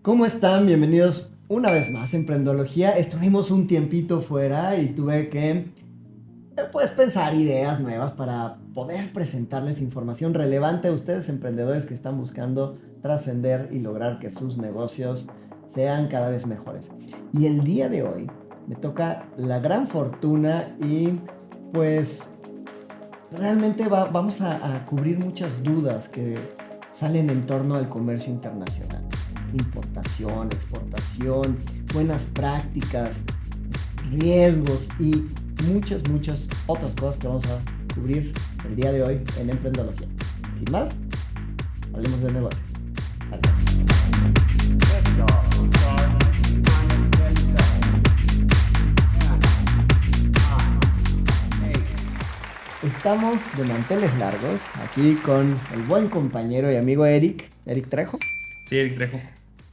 ¿Cómo están? Bienvenidos una vez más a Emprendología. Estuvimos un tiempito fuera y tuve que, pues, pensar ideas nuevas para poder presentarles información relevante a ustedes, emprendedores que están buscando trascender y lograr que sus negocios sean cada vez mejores. Y el día de hoy me toca la gran fortuna y, pues, realmente vamos a cubrir muchas dudas que salen en torno al comercio internacional. Importación, exportación, buenas prácticas, riesgos y muchas otras cosas que vamos a cubrir el día de hoy en Emprendología. Sin más, hablemos de negocios. Estamos de manteles largos aquí con el buen compañero y amigo Eric Trejo. Sí, Eric Trejo.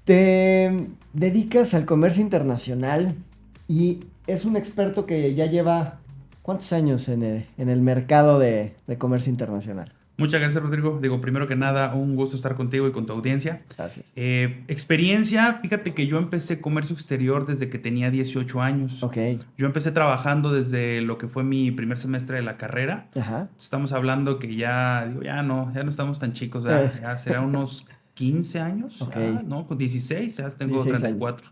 Te dedicas al comercio internacional y es un experto que ya lleva ¿cuántos años en el mercado de comercio internacional? Muchas gracias, Rodrigo. Digo, primero que nada, un gusto estar contigo y con tu audiencia. Gracias. Experiencia, fíjate que yo empecé comercio exterior desde que tenía 18 años. Ok. Yo empecé trabajando desde lo que fue mi primer semestre de la carrera. Ajá. Estamos hablando que digo, ya no estamos tan chicos, ¿verdad? Ya será unos 15 años, Ok. ya, ¿no? Con 16, ya tengo 16 treinta y años. cuatro.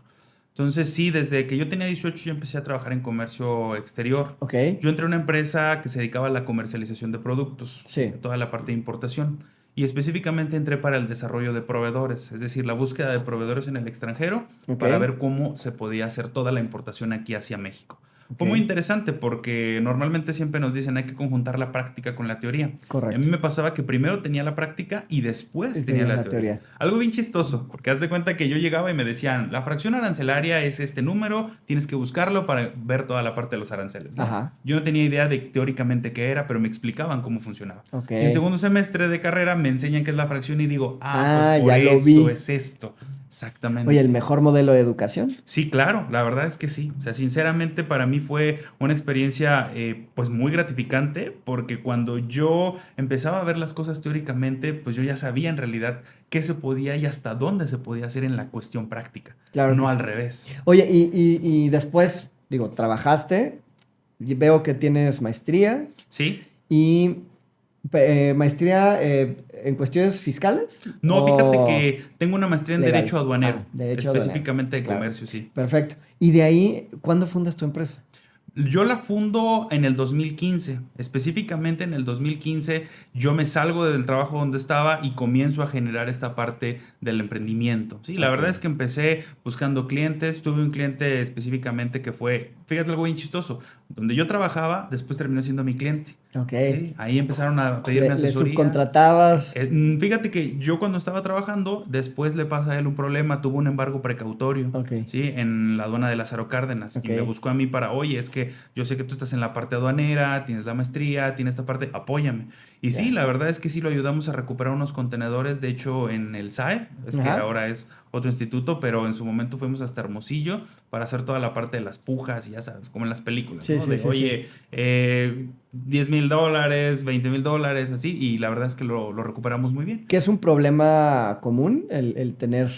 Entonces, sí, desde que yo tenía 18 yo empecé a trabajar en comercio exterior. Ok. Yo entré a una empresa que se dedicaba a la comercialización de productos, Sí. toda la parte de importación. Y específicamente entré para el desarrollo de proveedores, es decir, la búsqueda de proveedores en el extranjero Ok. para ver cómo se podía hacer toda la importación aquí hacia México. Ok. Fue muy interesante porque normalmente siempre nos dicen hay que conjuntar la práctica con la teoría. Y a mí Correcto. me pasaba que primero tenía la práctica y Y después tenía tenías la la teoría. teoría. Algo bien chistoso, porque haz de cuenta que yo llegaba y me decían, la fracción arancelaria es este número, tienes que buscarlo para ver toda la parte de los aranceles, ¿no? Ajá. Yo no tenía idea de teóricamente qué era, pero me explicaban cómo funcionaba. Ok. Y en segundo semestre de carrera me enseñan qué es la fracción y digo, pues Ah, por ya lo eso vi. es esto. Oye, el Exactamente. mejor modelo de educación. Sí, claro, la verdad es que sí. O sea, sinceramente para mí fue una experiencia pues muy gratificante porque cuando yo empezaba a ver las cosas teóricamente, pues yo ya sabía en realidad qué se podía y hasta dónde se podía hacer en la cuestión práctica, Claro que no sí. al revés. Oye, y después, digo, trabajaste, y veo que tienes maestría ¿Sí? y maestría en cuestiones fiscales No, fíjate o que tengo una maestría en legal. Derecho Aduanero, Ah, derecho aduanero. específicamente de Claro. comercio, sí. Perfecto. Y de ahí, ¿cuándo fundas tu empresa? Yo la fundo en el 2015, específicamente en el 2015 yo me salgo del trabajo donde estaba y comienzo a generar esta parte del emprendimiento. Sí, la Ok. verdad es que empecé buscando clientes, tuve un cliente específicamente que fue, fíjate algo bien chistoso, donde yo trabajaba, después terminó siendo mi cliente. Ok. Sí, ahí empezaron a pedirme Le asesoría. subcontratabas. Fíjate que yo cuando estaba trabajando, después le pasa a él un problema, tuvo un embargo precautorio, Ok. ¿sí? En la aduana de Lázaro Cárdenas y me Ok. buscó a mí para, oye, es que yo sé que tú estás en la parte aduanera, tienes la maestría, tienes esta parte, apóyame. Y sí, Ya. la verdad es que sí lo ayudamos a recuperar unos contenedores, de hecho en el SAE, es que Ajá. ahora es otro instituto, pero en su momento fuimos hasta Hermosillo para hacer toda la parte de las pujas y ya sabes, como en las películas, Sí, ¿no? sí, De, sí, sí. oye, $10,000, $20,000, así, y la verdad es que lo recuperamos muy bien. ¿Qué es un problema común el tener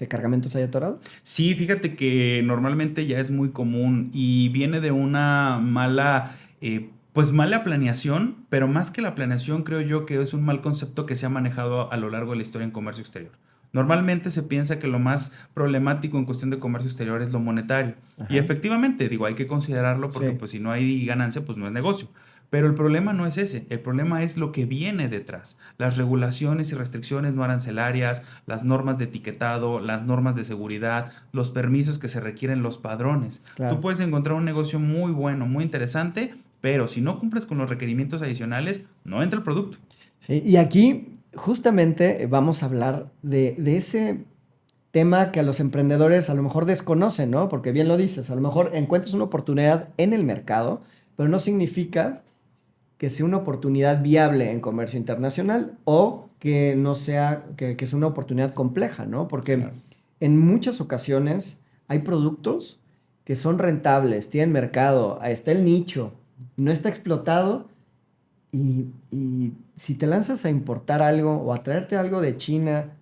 cargamentos ahí atorados? Sí, fíjate que normalmente ya es muy común y viene de una pues mala planeación, pero más que la planeación creo yo que es un mal concepto que se ha manejado a lo largo de la historia en comercio exterior. Normalmente se piensa que lo más problemático en cuestión de comercio exterior es lo monetario. Y Ajá. efectivamente, digo, hay que considerarlo porque Sí. pues si no hay ganancia, pues no es negocio. Pero el problema no es ese, el problema es lo que viene detrás. Las regulaciones y restricciones no arancelarias, las normas de etiquetado, las normas de seguridad, los permisos que se requieren, los padrones. Tú Claro. puedes encontrar un negocio muy bueno, muy interesante, pero si no cumples con los requerimientos adicionales, no entra el producto. Sí, y aquí justamente vamos a hablar de ese tema que a los emprendedores a lo mejor desconocen, ¿no? Porque bien lo dices, a lo mejor encuentras una oportunidad en el mercado, pero no significa que sea una oportunidad viable en comercio internacional o que no sea, que sea una oportunidad compleja, ¿no? Porque Claro. en muchas ocasiones hay productos que son rentables, tienen mercado, ahí está el nicho, no está explotado y si te lanzas a importar algo o a traerte algo de China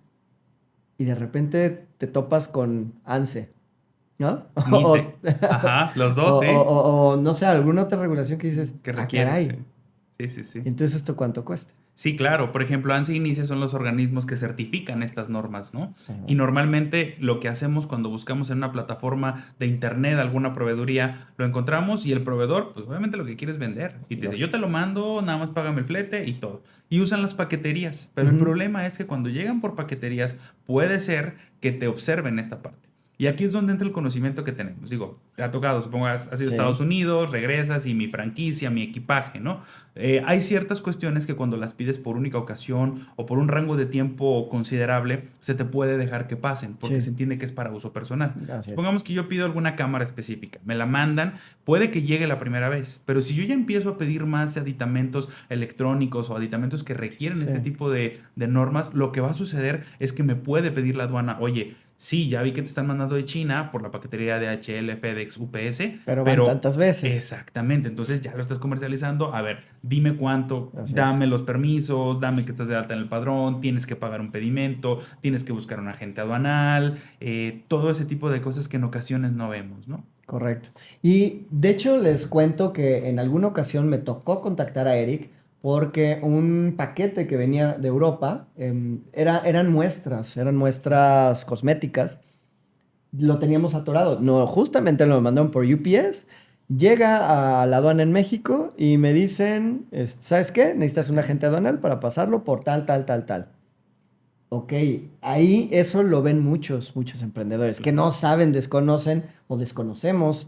y de repente te topas con ANSE, ¿no? Nice. Ajá, los dos, sí. O no sé, alguna otra regulación que dices, Que ah, requiere, sí. caray. Sí, sí, sí. Entonces, ¿esto cuánto cuesta? Sí, claro. Por ejemplo, ANSI y NICE son los organismos que certifican estas normas, ¿no? Y Ajá. normalmente lo que hacemos cuando buscamos en una plataforma de internet alguna proveeduría, lo encontramos y el proveedor, pues obviamente lo que quiere es vender. Y te dice, yo Lógico. te lo mando, nada más págame el flete y todo. Y usan las paqueterías. Pero el Ujú. problema es que cuando llegan por paqueterías, puede ser que te observen esta parte. Y aquí es donde entra el conocimiento que tenemos. Digo, te ha tocado, supongo, has ido a Sí, Estados Unidos, regresas y mi franquicia, mi equipaje, ¿no? Hay ciertas cuestiones que cuando las pides por única ocasión o por un rango de tiempo considerable, se te puede dejar que pasen, porque se sí, entiende que es para uso personal. así es. Supongamos que yo pido alguna cámara específica, me la mandan, puede que llegue la primera vez, pero si yo ya empiezo a pedir más aditamentos electrónicos o aditamentos que requieren Sí. este tipo de normas, lo que va a suceder es que me puede pedir la aduana, oye, sí, ya vi que te están mandando de China por la paquetería de DHL, FedEx, UPS, Pero van pero tantas veces. exactamente, entonces ya lo estás comercializando. A ver, dime cuánto, Así es. dame los permisos, dame que estás de alta en el padrón, tienes que pagar un pedimento, tienes que buscar un agente aduanal, todo ese tipo de cosas que en ocasiones no vemos, ¿no? Correcto. Y de hecho les cuento que en alguna ocasión me tocó contactar a Eric porque un paquete que venía de Europa eran muestras cosméticas. Lo teníamos atorado. No, justamente lo mandaron por UPS. Llega a la aduana en México y me dicen, ¿sabes qué? Necesitas un agente aduanal para pasarlo por tal, tal, tal, tal. Ok, ahí eso lo ven muchos emprendedores que no saben, desconocen o desconocemos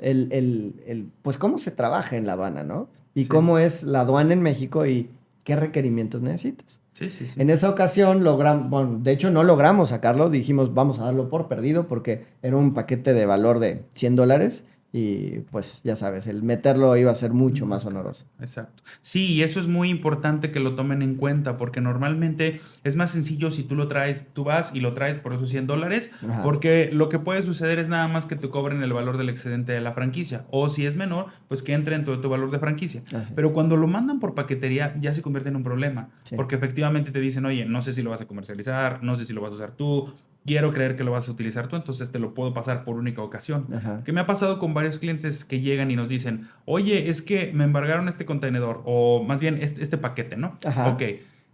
pues cómo se trabaja en la aduana, ¿no? Y Sí, cómo es la aduana en México y qué requerimientos necesitas. sí, sí, sí. En esa ocasión logramos, bueno, de hecho no logramos sacarlo, dijimos vamos a darlo por perdido porque era un paquete de valor de $100 y pues ya sabes, el meterlo iba a ser mucho No, más claro, oneroso. exacto. Sí, y eso es muy importante que lo tomen en cuenta porque normalmente es más sencillo si tú lo traes, tú vas y lo traes por esos $100, Ajá, porque lo que puede suceder es nada más que te cobren el valor del excedente de la franquicia, o si es menor, pues que entre dentro de tu valor de franquicia. así, Pero cuando lo mandan por paquetería ya se convierte en un problema, sí, porque efectivamente te dicen, oye, no sé si lo vas a comercializar, no sé si lo vas a usar tú. Quiero creer que lo vas a utilizar tú, entonces te lo puedo pasar por única ocasión. ajá, Que me ha pasado con varios clientes que llegan y nos dicen, oye, es que me embargaron este contenedor, o más bien este paquete, ¿no? Ok, ajá,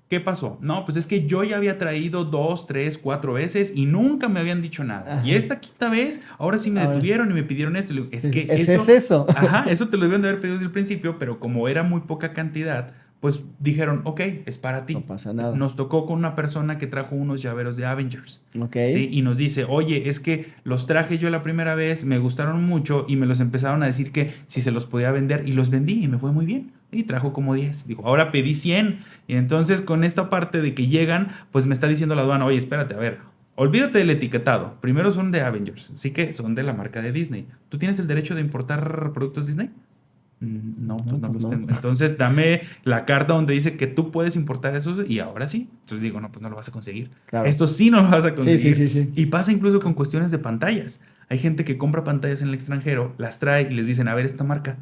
¿qué pasó? No, pues es que yo ya había traído 2, 3, 4 veces y nunca me habían dicho nada. Y ajá. esta quinta vez, ahora sí me Ahora, detuvieron y me pidieron esto. Le digo, es que ese es eso, eso. ajá, eso te lo debían de haber pedido desde el principio, pero como era muy poca cantidad, pues dijeron, ok, es para No ti. pasa nada. Nos tocó con una persona que trajo unos llaveros de Avengers. Ok, ¿Sí? Y nos dice, oye, es que los traje yo la primera vez, me gustaron mucho y me los empezaron a decir que si se los podía vender y los vendí y me fue muy bien. Y trajo como 10. Dijo, ahora pedí 100. Y entonces con esta parte de que llegan, pues me está diciendo la aduana, oye, espérate, a ver, olvídate del etiquetado. Primero son de Avengers, así que son de la marca de Disney. ¿Tú tienes el derecho de importar productos Disney? No, pues no, no pues los no. tengo. Entonces dame la carta donde dice que tú puedes importar esos y ahora sí. Entonces digo, no, pues no lo vas a conseguir. Claro. Esto sí no lo vas a Sí, sí, conseguir. sí, sí. Y pasa incluso con cuestiones de pantallas. Hay gente que compra pantallas en el extranjero, las trae y les dicen, a ver, esta marca,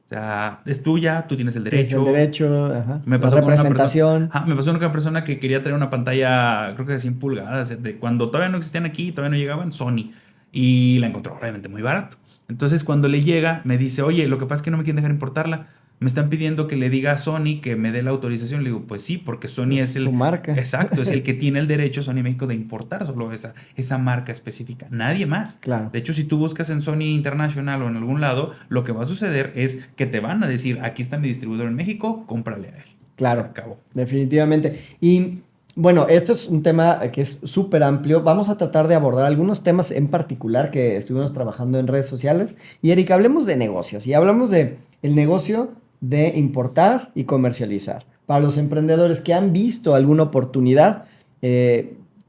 o sea, es tuya, tú tienes el Tienes el derecho. derecho, ajá. Me La pasó con una persona, representación. me pasó con una persona que quería traer una pantalla, creo que de 100 pulgadas, de cuando todavía no existían aquí, todavía no llegaban, Sony. Y la encontró obviamente muy barato. Entonces cuando le llega, me dice, oye, lo que pasa es que no me quieren dejar importarla. Me están pidiendo que le diga a Sony que me dé la autorización. Le digo, pues sí, porque Sony Es es su el, marca. exacto, es el que tiene el derecho, Sony México, de importar solo esa marca específica. Nadie más. Claro, De hecho, si tú buscas en Sony International o en algún lado, lo que va a suceder es que te van a decir, aquí está mi distribuidor en México, cómprale a él. Se claro. acabó. Definitivamente. Y bueno, esto es un tema que es súper amplio. Vamos a tratar de abordar algunos temas en particular que estuvimos trabajando en redes sociales. Y Erika, hablemos de negocios. Y hablamos de el negocio de importar y comercializar. Para los emprendedores que han visto alguna oportunidad,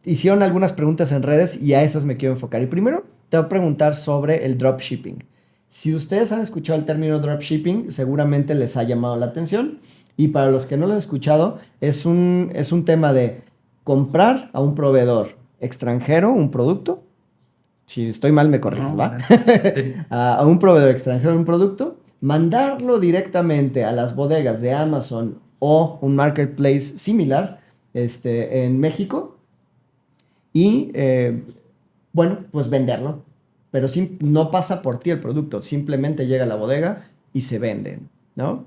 hicieron algunas preguntas en redes y a esas me quiero enfocar. Y primero te voy a preguntar sobre el dropshipping. Si ustedes han escuchado el término dropshipping, seguramente les ha llamado la atención. Y para los que no lo han escuchado, es un tema de comprar a un proveedor extranjero un producto. Si estoy mal, me corriges, No, ¿va? sí. A un proveedor extranjero un producto, mandarlo directamente a las bodegas de Amazon o un marketplace similar en México y, bueno, pues venderlo. Pero no pasa por ti el producto, simplemente llega a la bodega y se vende, ¿no?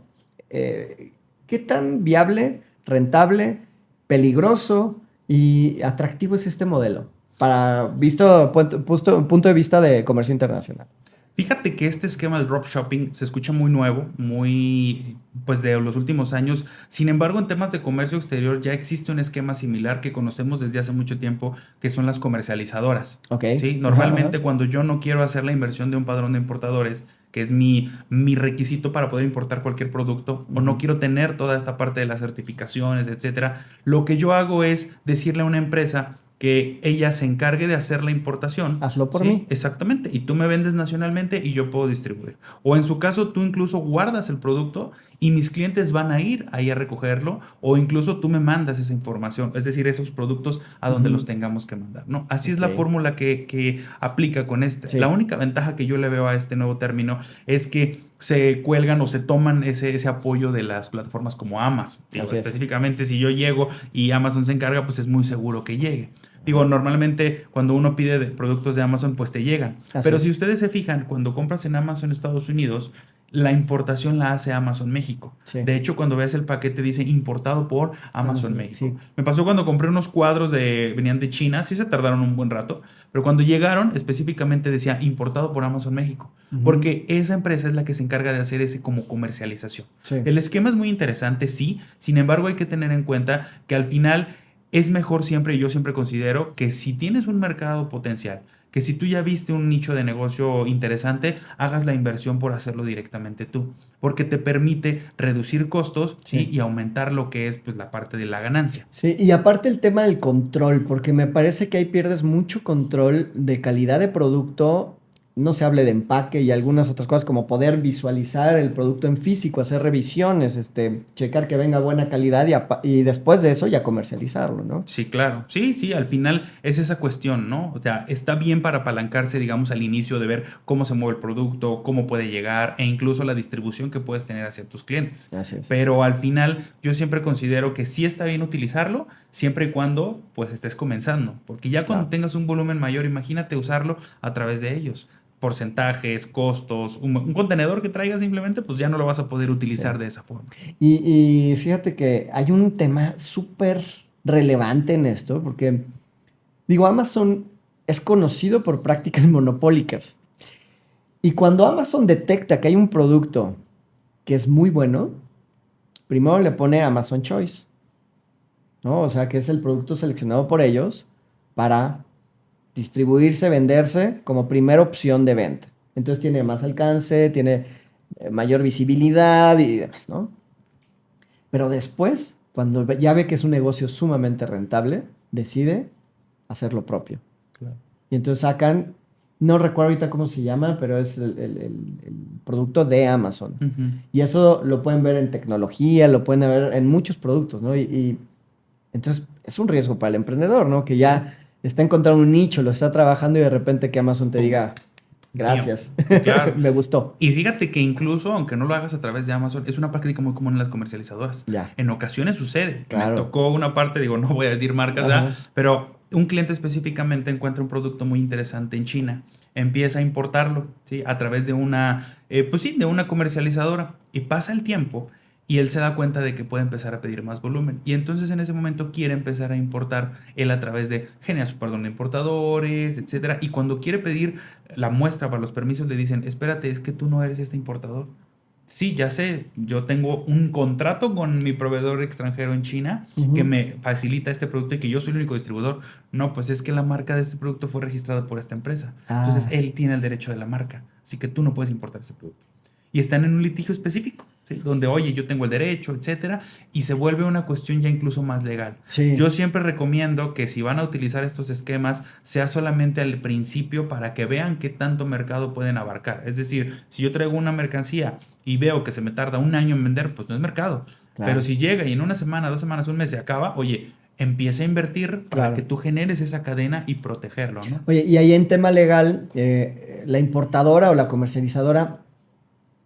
¿Qué tan viable, rentable, peligroso y atractivo es este modelo? Punto de vista de comercio internacional. Fíjate que este esquema del dropshipping se escucha muy nuevo, muy pues de los últimos años. Sin embargo, en temas de comercio exterior ya existe un esquema similar que conocemos desde hace mucho tiempo, que son las comercializadoras. Ok. ¿Sí? Ajá, Normalmente ajá. cuando yo no quiero hacer la inversión de un padrón de importadores, que es mi requisito para poder importar cualquier producto, o no Ujú. quiero tener toda esta parte de las certificaciones, etcétera, lo que yo hago es decirle a una empresa que ella se encargue de hacer la importación. Hazlo por Sí, mí. exactamente. Y tú me vendes nacionalmente y yo puedo distribuir. O en su caso, tú incluso guardas el producto y mis clientes van a ir ahí a recogerlo, o incluso tú me mandas esa información, es decir, esos productos a donde los Ujú. tengamos que mandar, ¿no? Así es Ok. la fórmula que aplica con este. La Sí. única ventaja que yo le veo a este nuevo término es que se cuelgan o se toman ese apoyo de las plataformas como Amazon. Digo, Así es. específicamente si yo llego y Amazon se encarga, pues es muy seguro que llegue. Digo, Ajá. normalmente cuando uno pide productos de Amazon, pues te llegan. Así Pero si es. ustedes se fijan, cuando compras en Amazon Estados Unidos, la importación la hace Amazon México. Sí. De hecho, cuando ves el paquete dice importado por Amazon México. Sí. Me pasó cuando compré unos cuadros venían de China, sí se tardaron un buen rato, pero cuando llegaron específicamente decía importado por Amazon México, Ujú. porque esa empresa es la que se encarga de hacer ese como comercialización. Sí. El esquema es muy interesante, sí, sin embargo hay que tener en cuenta que al final es mejor siempre, y yo siempre considero que si tienes un mercado potencial, que si tú ya viste un nicho de negocio interesante, hagas la inversión por hacerlo directamente tú, porque te permite reducir costos, ¿sí? Sí. Y aumentar lo que es pues la parte de la ganancia. Sí, y aparte el tema del control, porque me parece que ahí pierdes mucho control de calidad de producto, no se hable de empaque y algunas otras cosas como poder visualizar el producto en físico, hacer revisiones, checar que venga buena calidad y después de eso ya comercializarlo, ¿no? Sí, claro. Sí, sí, al final es esa cuestión, ¿no? O sea, está bien para apalancarse, digamos, al inicio de ver cómo se mueve el producto, cómo puede llegar e incluso la distribución que puedes tener hacia tus clientes. Así es. Pero al final yo siempre considero que sí está bien utilizarlo, siempre y cuando pues estés comenzando, porque ya cuando Claro. tengas un volumen mayor, imagínate usarlo a través de ellos. Porcentajes, costos, un contenedor que traigas simplemente, pues ya no lo vas a poder Sí. utilizar de esa forma. Y fíjate que hay un tema súper relevante en esto, porque digo, Amazon es conocido por prácticas monopólicas. Y cuando Amazon detecta que hay un producto que es muy bueno, primero le pone Amazon Choice, ¿no? O sea, que es el producto seleccionado por ellos para distribuirse, venderse como primera opción de venta. Entonces tiene más alcance, tiene mayor visibilidad y demás, ¿no? Pero después, cuando ya ve que es un negocio sumamente rentable, decide hacer lo propio. Claro. Y entonces sacan, no recuerdo ahorita cómo se llama, pero es el producto de Amazon. Ujú. Y eso lo pueden ver en tecnología, lo pueden ver en muchos productos, ¿no? Y entonces es un riesgo para el emprendedor, ¿no? Que ya está encontrando un nicho, lo está trabajando y de repente que Amazon te Pum. diga, Mío. gracias, Claro. me gustó. Y fíjate que incluso, aunque no lo hagas a través de Amazon, es una práctica muy común en las comercializadoras. Ya, En ocasiones sucede. Me claro. tocó una parte, digo, no voy a decir marcas, ¿verdad? Ajá. Pero un cliente específicamente encuentra un producto muy interesante en China. Empieza a importarlo, ¿sí? A través de pues sí, de una comercializadora. Y pasa el tiempo y él se da cuenta de que puede empezar a pedir más volumen. Y entonces en ese momento quiere empezar a importar él a través de, genera su perdón de importadores, etcétera. Y cuando quiere pedir la muestra para los permisos, le dicen, espérate, es que tú no eres este importador. Sí, ya sé, yo tengo un contrato con mi proveedor extranjero en China que Ujú. me facilita este producto y que yo soy el único distribuidor. No, pues es que la marca de este producto fue registrada por esta empresa. Entonces Ah, él tiene el derecho de la marca, así que tú no puedes importar ese producto. Y están en un litigio específico, ¿sí? Donde, oye, yo tengo el derecho, etcétera, y se vuelve una cuestión ya incluso más legal. sí, Yo siempre recomiendo que si van a utilizar estos esquemas, sea solamente al principio para que vean qué tanto mercado pueden abarcar. Es decir, si yo traigo una mercancía y veo que se me tarda un año en vender, pues no es mercado. Pero claro, si llega y en una semana, 2 semanas, un mes se acaba, oye, empieza a invertir para que claro. tú generes esa cadena y protegerlo, ¿no? Oye, y ahí en tema legal, la importadora o la comercializadora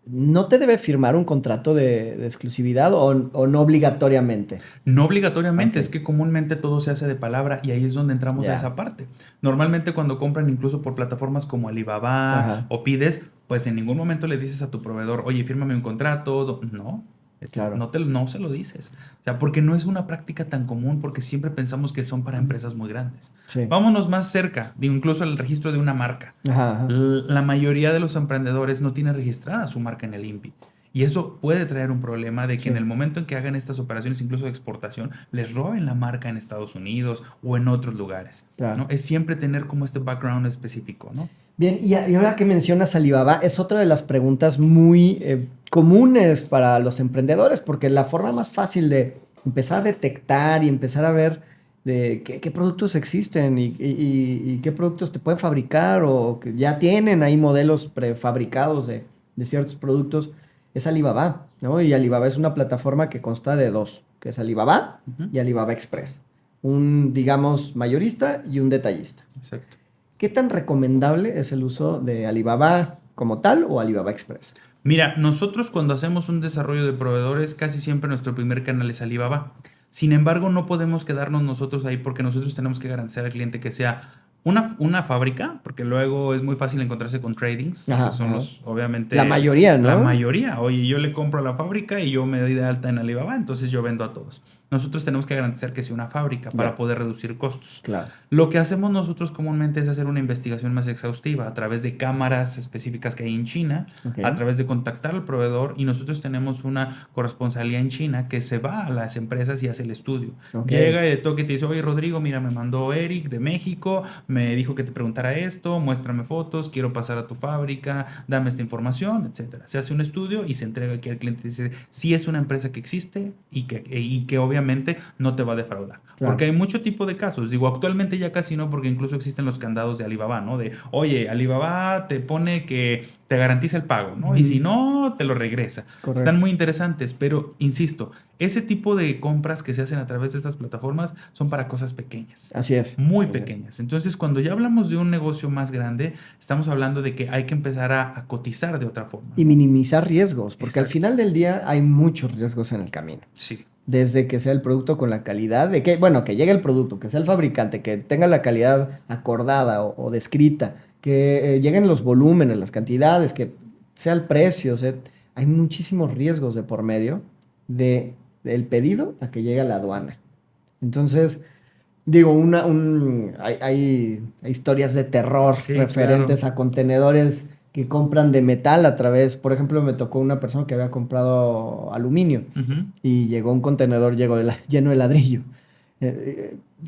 ¿no te debe firmar un contrato de exclusividad o no obligatoriamente? No obligatoriamente, Ok. es que comúnmente todo se hace de palabra y ahí es donde entramos a Ya. esa parte. Normalmente cuando compran incluso por plataformas como Alibaba Ajá, o Pides, pues en ningún momento le dices a tu proveedor, oye, fírmame un contrato. No, claro. no se lo dices. O sea, porque no es una práctica tan común porque siempre pensamos que son para empresas muy grandes. Sí. Vámonos más cerca, digo, incluso el registro de una marca. Ajá, ajá. La mayoría de los emprendedores no tiene registrada su marca en el INPI. Y eso puede traer un problema de que en el Sí, momento en que hagan estas operaciones, incluso de exportación, les roben la marca en Estados Unidos o en otros lugares, ¿no? claro. Es siempre tener como este background específico, ¿no? Bien, y ahora que mencionas Alibaba, es otra de las preguntas muy comunes para los emprendedores, porque la forma más fácil de empezar a detectar y empezar a ver de qué productos existen y qué productos te pueden fabricar o que ya tienen ahí modelos prefabricados de ciertos productos, es Alibaba, ¿no? Y Alibaba es una plataforma que consta de dos, que es Alibaba Ujú. y Alibaba Express. Un, digamos, mayorista y un detallista. Exacto. ¿Qué tan recomendable es el uso de Alibaba como tal o Alibaba Express? Mira, nosotros cuando hacemos un desarrollo de proveedores, casi siempre nuestro primer canal es Alibaba. Sin embargo, no podemos quedarnos nosotros ahí porque nosotros tenemos que garantizar al cliente que sea una fábrica, porque luego es muy fácil encontrarse con tradings, que Ajá, son ajá. los, La obviamente, mayoría, la ¿no? mayoría. Oye, yo le compro a la fábrica y yo me doy de alta en Alibaba, entonces yo vendo a todos. Nosotros tenemos que garantizar que sea una fábrica para Ya, poder reducir costos. claro. Lo que hacemos nosotros comúnmente es hacer una investigación más exhaustiva a través de cámaras específicas que hay en China, Ok, a través de contactar al proveedor y nosotros tenemos una corresponsalía en China que se va a las empresas y hace el estudio. ok, Llega y de toque te dice, oye Rodrigo, mira, me mandó Eric de México, me dijo que te preguntara esto, muéstrame fotos, quiero pasar a tu fábrica, dame esta información, etcétera. Se hace un estudio y se entrega aquí al cliente y dice, sí es una empresa que existe y que obviamente no te va a defraudar. Porque claro. hay mucho tipo de casos. Digo, actualmente ya casi no, porque incluso existen los candados de Alibaba, ¿no? De, oye, Alibaba te pone que te garantiza el pago, ¿no? Y si Ujú, no, te lo regresa. Están correcto. muy interesantes, pero insisto, ese tipo de compras que se hacen a través de estas plataformas son para cosas pequeñas, Así es. muy Así es. pequeñas. Entonces, cuando ya hablamos de un negocio más grande, estamos hablando de que hay que empezar a cotizar de otra forma, Y ¿no? minimizar riesgos, porque al Exacto. final del día hay muchos riesgos en el camino. Sí. Desde que sea el producto con la calidad, de que, bueno, que llegue el producto, que sea el fabricante, que tenga la calidad acordada o descrita, que lleguen los volúmenes, las cantidades, que sea el precio, o sea, hay muchísimos riesgos de por medio del pedido a que llegue a la aduana. Entonces, digo, hay historias de terror Sí, claro. referentes a contenedores que compran de metal a través, por ejemplo, me tocó una persona que había comprado aluminio Ujú. y llegó un contenedor lleno de ladrillo.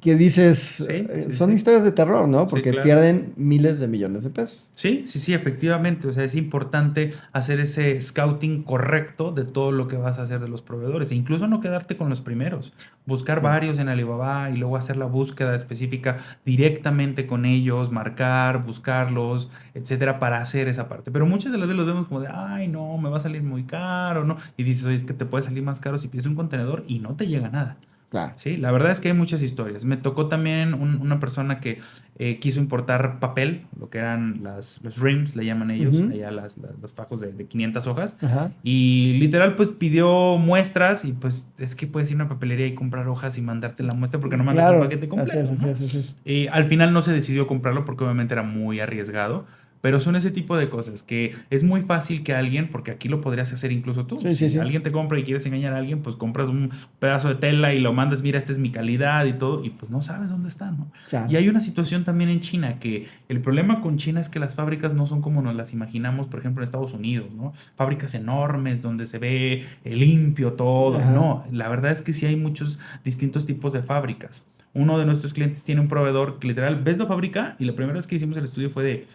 Que dices, Sí, sí, son sí. historias de terror, ¿no? Sí, Porque claro. pierden miles de millones de pesos. Sí, sí, sí, efectivamente. O sea, es importante hacer ese scouting correcto de todo lo que vas a hacer de los proveedores. E incluso no quedarte con los primeros. Buscar Sí, varios en Alibaba y luego hacer la búsqueda específica directamente con ellos, marcar, buscarlos, etcétera, para hacer esa parte. Pero muchas de las veces los vemos como de, ay, no, me va a salir muy caro, ¿no? Y dices, oye, es que te puede salir más caro si pides un contenedor y no te llega nada. claro. Sí, la verdad es que hay muchas historias. Me tocó también una persona que quiso importar papel, lo que eran los rims, le llaman ellos, Ujú, allá los fajos de 500 hojas, ajá. y literal pues pidió muestras y pues es que puedes ir a una papelería y comprar hojas y mandarte la muestra porque no mandas el Claro, paquete así es, completo, así ¿no? es, así es. Y al final no se decidió comprarlo porque obviamente era muy arriesgado. Pero son ese tipo de cosas que es muy fácil que alguien, porque aquí lo podrías hacer incluso tú, Sí, sí, si sí. alguien te compra y quieres engañar a alguien, pues compras un pedazo de tela y lo mandas, mira, esta es mi calidad y todo, y pues no sabes dónde está, ¿no? Y Claro. hay una situación también en China, que el problema con China es que las fábricas no son como nos las imaginamos, por ejemplo, en Estados Unidos, ¿no? Fábricas enormes donde se ve limpio todo. Ajá. No, la verdad es que sí hay muchos distintos tipos de fábricas. Uno de nuestros clientes tiene un proveedor que literal ves la fábrica y la primera vez que hicimos el estudio fue de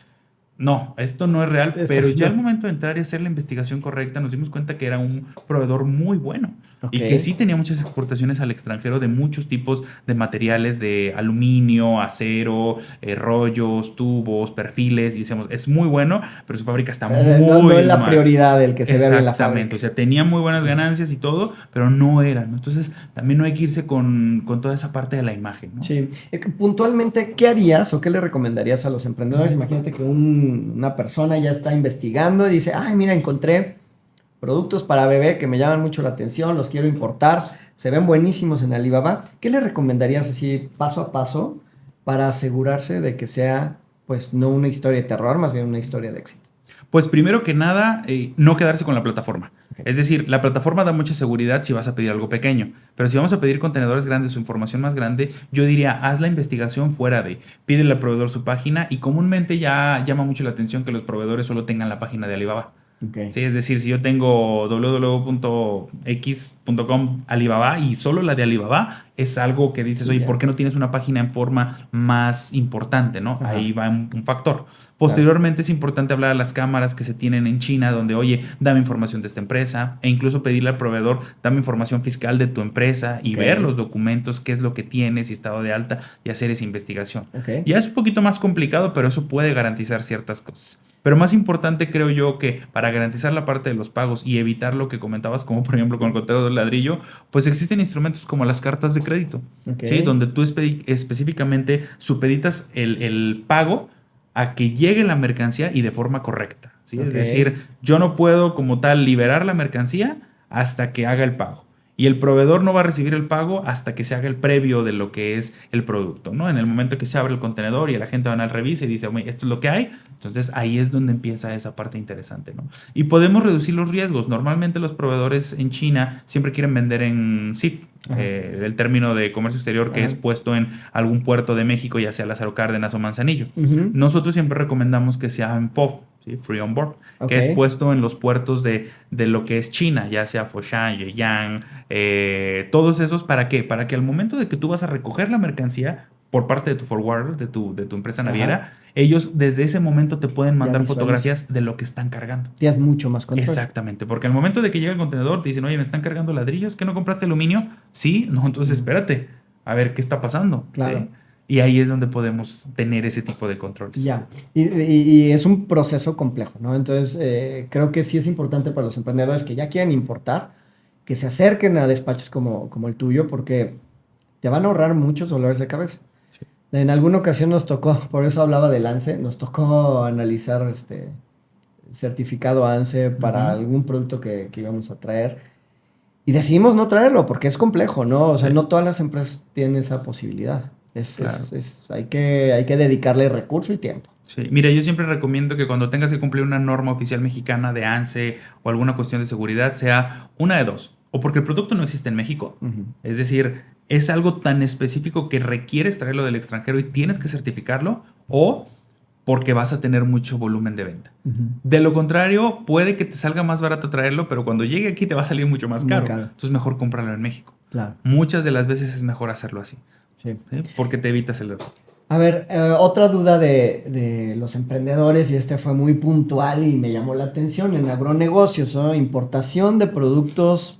no, esto no es real, Esto, pero ya al no. momento de entrar y hacer la investigación correcta nos dimos cuenta que era un proveedor muy bueno Ok. y que sí tenía muchas exportaciones al extranjero de muchos tipos de materiales de aluminio, acero, rollos, tubos, perfiles y decíamos, es muy bueno, pero su fábrica está No, no muy es la mal. prioridad el que se vea bien la Exactamente, fábrica. o sea, tenía muy buenas Sí. ganancias y todo, pero no eran. Entonces, también no hay que irse con toda esa parte de la imagen, ¿no? Sí. Puntualmente, ¿qué harías o qué le recomendarías a los emprendedores? Imagínate que una persona ya está investigando y dice, ay, mira, encontré productos para bebé que me llaman mucho la atención, los quiero importar, se ven buenísimos en Alibaba. ¿Qué le recomendarías así paso a paso para asegurarse de que sea, pues, no una historia de terror, más bien una historia de éxito? Pues primero que nada, no quedarse con la plataforma. Okay. Es decir, la plataforma da mucha seguridad si vas a pedir algo pequeño, pero si vamos a pedir contenedores grandes o información más grande, yo diría, haz la investigación fuera de, pídele al proveedor su página y comúnmente ya llama mucho la atención que los proveedores solo tengan la página de Alibaba. Okay. Sí, es decir, si yo tengo www.x.com Alibaba y solo la de Alibaba, es algo que dices, oye, ¿por qué no tienes una página en forma más importante, ¿no? Ajá. Ahí va un factor. Posteriormente es importante hablar a las cámaras que se tienen en China, donde, oye, dame información de esta empresa, e incluso pedirle al proveedor, dame información fiscal de tu empresa y ver los documentos, qué es lo que tienes y estado de alta y hacer esa investigación. Ya es un poquito más complicado, pero eso puede garantizar ciertas cosas. Pero más importante creo yo que para garantizar la parte de los pagos y evitar lo que comentabas, como por ejemplo con el contenedor del ladrillo, pues existen instrumentos como las cartas de crédito, ¿sí? Donde tú específicamente supeditas el pago a que llegue la mercancía y de forma correcta, ¿sí? Es decir, yo no puedo como tal liberar la mercancía hasta que haga el pago. Y el proveedor no va a recibir el pago hasta que se haga el previo de lo que es el producto, ¿no? En el momento que se abre el contenedor y la gente va a revisa y dice, oye, esto es lo que hay, entonces ahí es donde empieza esa parte interesante, ¿no? Y podemos reducir los riesgos. Normalmente los proveedores en China siempre quieren vender en CIF, el término de comercio exterior que es puesto en algún puerto de México, ya sea Lázaro Cárdenas o Manzanillo. Nosotros siempre recomendamos que sea en FOB, ¿sí? Free on Board, que es puesto en los puertos de lo que es China, ya sea Foshan, Zhejiang, todos esos. ¿Para qué? Para que al momento de que tú vas a recoger la mercancía por parte de tu forwarder, de tu empresa naviera, ellos desde ese momento te pueden mandar fotografías de lo que están cargando. Tienes mucho más control. Exactamente, porque al momento de que llega el contenedor te dicen, oye, me están cargando ladrillos, ¿que no compraste aluminio? Sí, no, entonces espérate, a ver qué está pasando. Claro. ¿Sí? Y ahí es donde podemos tener ese tipo de controles. Ya, y es un proceso complejo, ¿no? Entonces, creo que sí es importante para los emprendedores que ya quieren importar, que se acerquen a despachos como el tuyo, porque te van a ahorrar muchos dolores de cabeza. Sí. En alguna ocasión nos tocó, por eso hablaba del ANSE, nos tocó analizar certificado ANSE para algún producto que íbamos a traer. Y decidimos no traerlo, porque es complejo, ¿no? O sea, no todas las empresas tienen esa posibilidad. Hay que dedicarle recurso y tiempo. Sí, mira, yo siempre recomiendo que cuando tengas que cumplir una norma oficial mexicana de ANSE o alguna cuestión de seguridad, sea una de dos. O porque el producto no existe en México, es decir, es algo tan específico que requieres traerlo del extranjero y tienes que certificarlo, o porque vas a tener mucho volumen de venta. De lo contrario, puede que te salga más barato traerlo, pero cuando llegue aquí te va a salir mucho más caro. Entonces mejor cómpralo en México. Claro. Muchas de las veces es mejor hacerlo así. Sí. ¿Sí? Porque te evitas el error. A ver, otra duda de los emprendedores, y fue muy puntual y me llamó la atención, en agronegocios, ¿no? Importación de productos,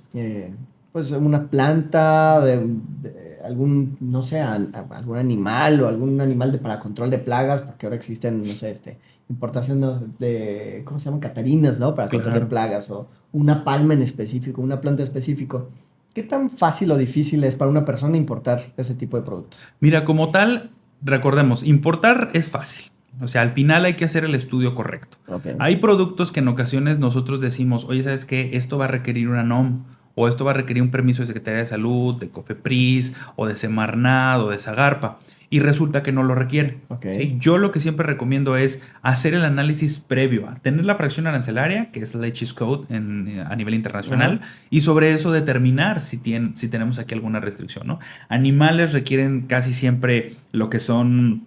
pues una planta, de algún, no sé, algún animal o algún animal para control de plagas, porque ahora existen, no sé, importación de, ¿cómo se llaman? Catarinas, ¿no? Para control de plagas, o una palma en específico, una planta específico. ¿Qué tan fácil o difícil es para una persona importar ese tipo de productos? Mira, como tal, recordemos, importar es fácil. O sea, al final hay que hacer el estudio correcto. Hay productos que en ocasiones nosotros decimos, oye, ¿sabes qué? Esto va a requerir una NOM, o esto va a requerir un permiso de Secretaría de Salud, de COFEPRIS, o de Semarnat, o de Zagarpa. Y resulta que no lo requiere. ¿Sí? Yo lo que siempre recomiendo es hacer el análisis previo a tener la fracción arancelaria, que es la HIS Code a nivel internacional, y sobre eso determinar si tenemos aquí alguna restricción, ¿no? Animales requieren casi siempre lo que son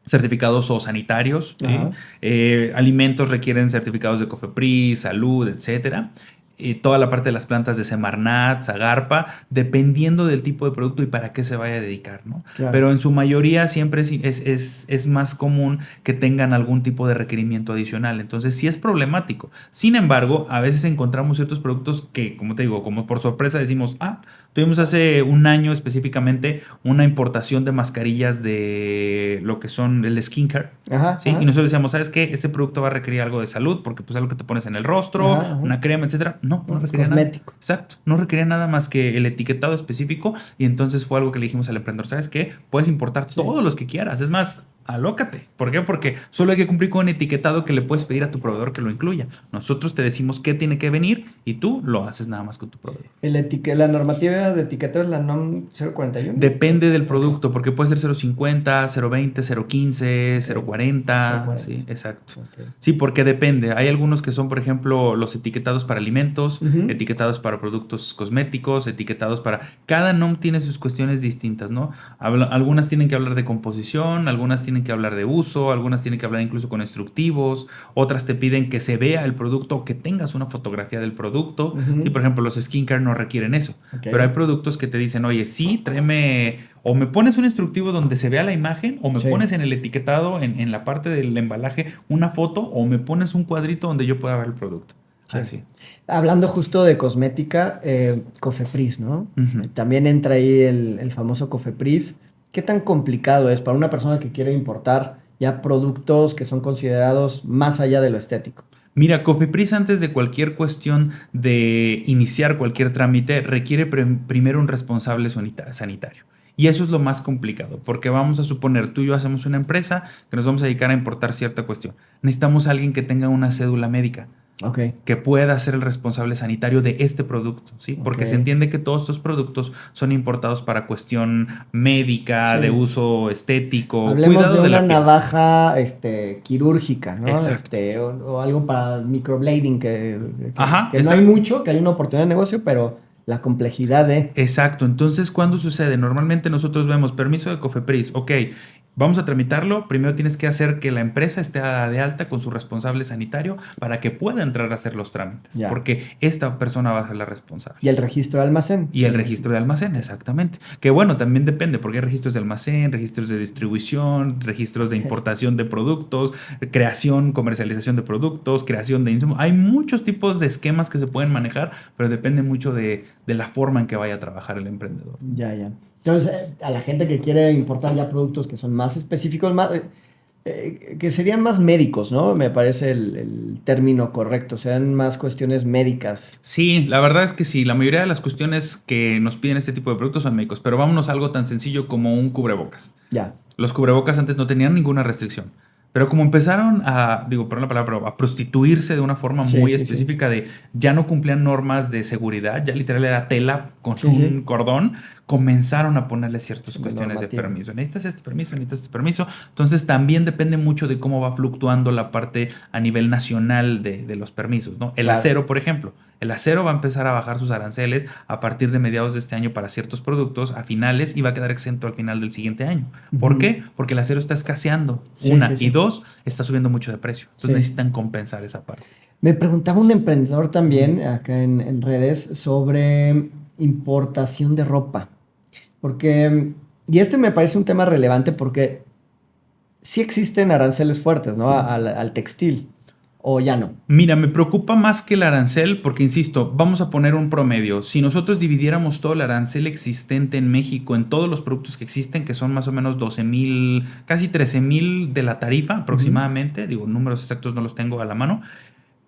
certificados zoosanitarios. Alimentos requieren certificados de COFEPRIS, salud, etcétera. Toda la parte de las plantas de Semarnat, Zagarpa, dependiendo del tipo de producto y para qué se vaya a dedicar, ¿no? Claro. Pero en su mayoría siempre es más común que tengan algún tipo de requerimiento adicional. Entonces sí es problemático. Sin embargo, a veces encontramos ciertos productos que, como te digo, como por sorpresa decimos, tuvimos hace un año específicamente una importación de mascarillas de lo que son el skincare. ¿Sí? Y nosotros decíamos, ¿sabes qué? Este producto va a requerir algo de salud porque pues algo que te pones en el rostro, una crema, etcétera. No requería nada. Exacto, no requería nada más que el etiquetado específico, y entonces fue algo que le dijimos al emprendedor, ¿sabes qué? Puedes importar todos los que quieras, es más, alócate. ¿Por qué? Porque solo hay que cumplir con un etiquetado que le puedes pedir a tu proveedor que lo incluya. Nosotros te decimos qué tiene que venir y tú lo haces nada más con tu proveedor. La normativa de etiquetado es la NOM 041. Depende del producto, porque puede ser 0.50, 0.20, 0.15, 0.40. Sí, exacto. Okay. Sí, porque depende. Hay algunos que son, por ejemplo, los etiquetados para alimentos, etiquetados para productos cosméticos, etiquetados para... Cada NOM tiene sus cuestiones distintas, ¿no? Algunas tienen que hablar de composición, algunas tienen que hablar de uso, algunas tienen que hablar incluso con instructivos, otras te piden que se vea el producto, que tengas una fotografía del producto. Sí, por ejemplo, los skincare no requieren eso. Okay. Pero hay productos que te dicen, oye, sí, tráeme, o me pones un instructivo donde se vea la imagen, o me pones en el etiquetado, en la parte del embalaje, una foto, o me pones un cuadrito donde yo pueda ver el producto. Sí. Así. Hablando justo de cosmética, Cofepris, ¿no? También entra ahí el famoso Cofepris. ¿Qué tan complicado es para una persona que quiere importar ya productos que son considerados más allá de lo estético? Mira, Cofepris antes de cualquier cuestión de iniciar cualquier trámite requiere primero un responsable sanitario. Y eso es lo más complicado, porque vamos a suponer, tú y yo hacemos una empresa que nos vamos a dedicar a importar cierta cuestión. Necesitamos a alguien que tenga una cédula médica. Okay. Que pueda ser el responsable sanitario de este producto, ¿sí? Porque se entiende que todos estos productos son importados para cuestión médica, de uso estético. Hablemos cuidado de una la piel. navaja quirúrgica, ¿no? Exacto. O algo para microblading, que no exacto. hay mucho, que hay una oportunidad de negocio, pero la complejidad de... Exacto. Entonces, ¿cuándo sucede? Normalmente nosotros vemos permiso de Cofepris. Ok, vamos a tramitarlo. Primero tienes que hacer que la empresa esté de alta con su responsable sanitario para que pueda entrar a hacer los trámites. Ya. Porque esta persona va a ser la responsable. Y el registro de almacén. Y el registro de almacén, exactamente. Que bueno, también depende, porque hay registros de almacén, registros de distribución, registros de importación de productos, creación, comercialización de productos, creación de insumos. Hay muchos tipos de esquemas que se pueden manejar, pero depende mucho de la forma en que vaya a trabajar el emprendedor. Ya. Entonces, a la gente que quiere importar ya productos que son más específicos, que serían más médicos, ¿no? Me parece el término correcto, sean más cuestiones médicas. Sí, la verdad es que sí, la mayoría de las cuestiones que nos piden este tipo de productos son médicos, pero vámonos a algo tan sencillo como un cubrebocas. Ya. Los cubrebocas antes no tenían ninguna restricción. Pero como empezaron a prostituirse de una forma muy específica de ya no cumplían normas de seguridad, ya literal era tela con un cordón, comenzaron a ponerle ciertas cuestiones de permiso. Necesitas este permiso, necesitas este permiso. Entonces también depende mucho de cómo va fluctuando la parte a nivel nacional de los permisos, ¿no? El acero, por ejemplo. El acero va a empezar a bajar sus aranceles a partir de mediados de este año para ciertos productos a finales y va a quedar exento al final del siguiente año. ¿Por qué? Porque el acero está escaseando. Y dos, está subiendo mucho de precio. Entonces necesitan compensar esa parte. Me preguntaba un emprendedor también acá en redes sobre importación de ropa. Porque, y este me parece un tema relevante porque sí existen aranceles fuertes, ¿no? Al textil. ¿O ya no? Mira, me preocupa más que el arancel porque, insisto, vamos a poner un promedio. Si nosotros dividiéramos todo el arancel existente en México en todos los productos que existen, que son más o menos 12,000, casi 13,000 de la tarifa aproximadamente, digo, números exactos no los tengo a la mano,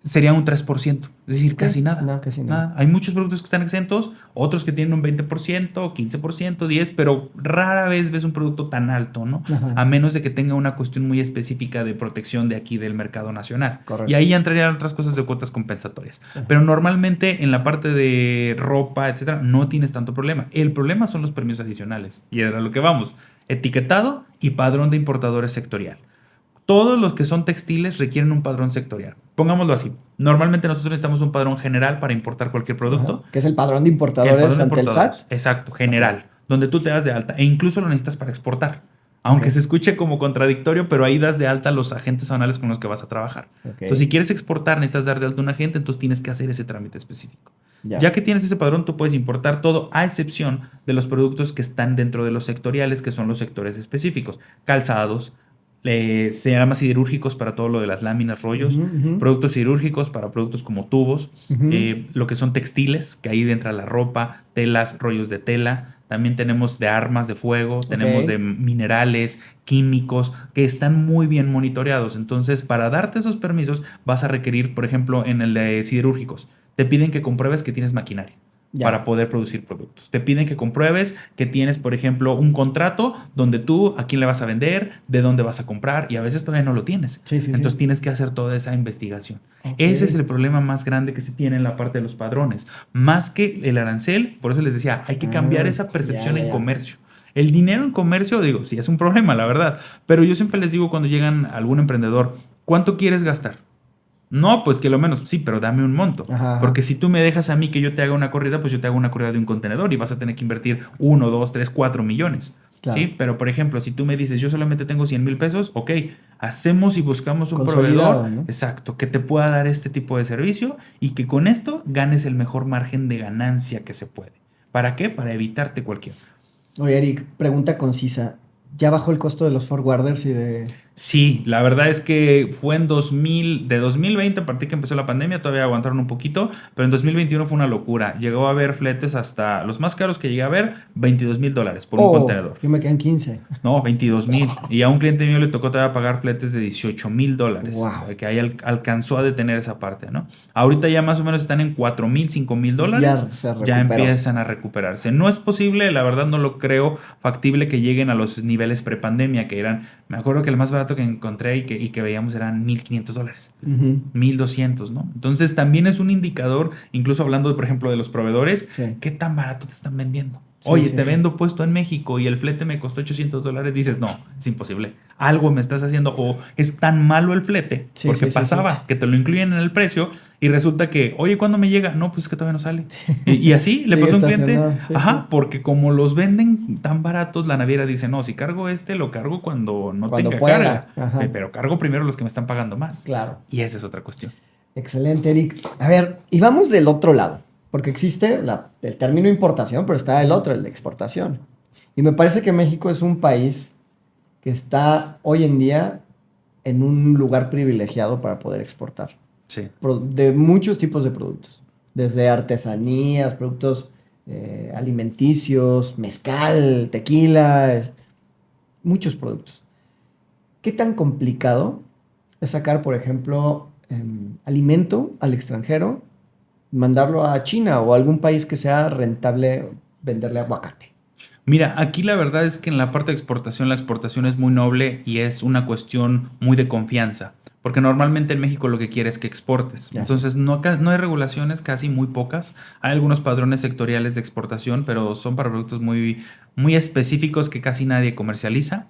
sería un 3%, es decir, casi nada. No, casi nada. Hay muchos productos que están exentos, otros que tienen un 20%, 15%, 10%, pero rara vez ves un producto tan alto, ¿no? Ajá. A menos de que tenga una cuestión muy específica de protección de aquí del mercado nacional. Correcto. Y ahí entrarían otras cosas de cuotas compensatorias. Ajá. Pero normalmente en la parte de ropa, etcétera, no tienes tanto problema. El problema son los permisos adicionales. Y era lo que vamos. Etiquetado y padrón de importadores sectorial. Todos los que son textiles requieren un padrón sectorial. Pongámoslo así. Normalmente nosotros necesitamos un padrón general para importar cualquier producto. Que es el padrón de importadores ante el SAT. Exacto, general. Donde tú te das de alta. E incluso lo necesitas para exportar. Aunque se escuche como contradictorio, pero ahí das de alta a los agentes aduanales con los que vas a trabajar. Entonces, si quieres exportar, necesitas dar de alta a un agente, entonces tienes que hacer ese trámite específico. Ya que tienes ese padrón, tú puedes importar todo, a excepción de los productos que están dentro de los sectoriales, que son los sectores específicos. Calzados, se llama siderúrgicos para todo lo de las láminas, rollos, productos siderúrgicos para productos como tubos, lo que son textiles, que ahí entra la ropa, telas, rollos de tela. También tenemos de armas de fuego, tenemos de minerales, químicos, que están muy bien monitoreados. Entonces, para darte esos permisos, vas a requerir, por ejemplo, en el de siderúrgicos, te piden que compruebes que tienes maquinaria. Ya. para poder producir productos. Te piden que compruebes que tienes, por ejemplo, un contrato donde tú a quién le vas a vender, de dónde vas a comprar, y a veces todavía no lo tienes. Sí, sí, Entonces sí. tienes que hacer toda esa investigación. Ok. Ese es el problema más grande que se tiene en la parte de los padrones. Más que el arancel, por eso les decía, hay que cambiar Ah, esa ya, percepción ya, en ya. comercio. El dinero en comercio, digo, sí es un problema, la verdad, pero yo siempre les digo cuando llegan algún emprendedor, ¿cuánto quieres gastar? No, pues que lo menos, sí, pero dame un monto. Ajá, Porque ajá. si tú me dejas a mí que yo te haga una corrida, pues yo te hago una corrida de un contenedor y vas a tener que invertir 1, 2, 3, 4 millones. Claro. ¿Sí? Pero por ejemplo, si tú me dices, yo solamente tengo 100,000 pesos, ok, hacemos y buscamos un proveedor, Consolidado, ¿no? exacto, que te pueda dar este tipo de servicio y que con esto ganes el mejor margen de ganancia que se puede. ¿Para qué? Para evitarte cualquier. Oye, Eric, pregunta concisa. ¿Ya bajó el costo de los forwarders y de...? Sí, la verdad es que fue en 2000, de 2020, a partir que empezó la pandemia, todavía aguantaron un poquito, pero en 2021 fue una locura. Llegó a haber fletes hasta los más caros que llegué a ver, $22,000 por un Oh, contenedor. yo me quedé en 15. No, 22,000. Y a un cliente mío le tocó todavía pagar fletes de $18,000, Wow. que ahí alcanzó a detener esa parte, ¿no? Ahorita ya más o menos están en 4,000, $5,000, Ya se ya recuperó. empiezan a recuperarse. No es posible, la verdad no lo creo factible que lleguen a los niveles prepandemia, que eran, me acuerdo que el más barato que encontré y que veíamos eran $1,500. Ujú. 1,200, ¿no? Entonces también es un indicador, incluso hablando, por ejemplo, de los proveedores, Sí. ¿qué tan barato te están vendiendo? Sí, Oye, sí, te sí. vendo puesto en México y el flete me costó $800. Dices, no, es imposible. Algo me estás haciendo. O es tan malo el flete, Sí, porque sí, sí, sí. pasaba que te lo incluyen en el precio y resulta que, oye, ¿cuándo me llega? No, pues es que todavía no sale. Y así le Sigue pasó a un cliente. estacionado. Sí, sí. Ajá, porque como los venden tan baratos, la naviera dice, no, si cargo lo cargo cuando no Cuando tenga pueda. carga. Ajá. Pero cargo primero los que me están pagando más. Claro. Y esa es otra cuestión. Excelente, Eric. A ver, y vamos del otro lado. Porque existe el término importación, pero está el otro, el de exportación. Y me parece que México es un país que está hoy en día en un lugar privilegiado para poder exportar. Sí. De muchos tipos de productos. Desde artesanías, productos alimenticios, mezcal, tequila, muchos productos. ¿Qué tan complicado es sacar, por ejemplo, alimento al extranjero, mandarlo a China o a algún país que sea rentable venderle aguacate? Mira, aquí la verdad es que en la parte de exportación, la exportación es muy noble y es una cuestión muy de confianza. Porque normalmente en México lo que quiere es que exportes. Ya sé. Entonces no hay regulaciones, casi muy pocas. Hay algunos padrones sectoriales de exportación, pero son para productos muy, muy específicos que casi nadie comercializa.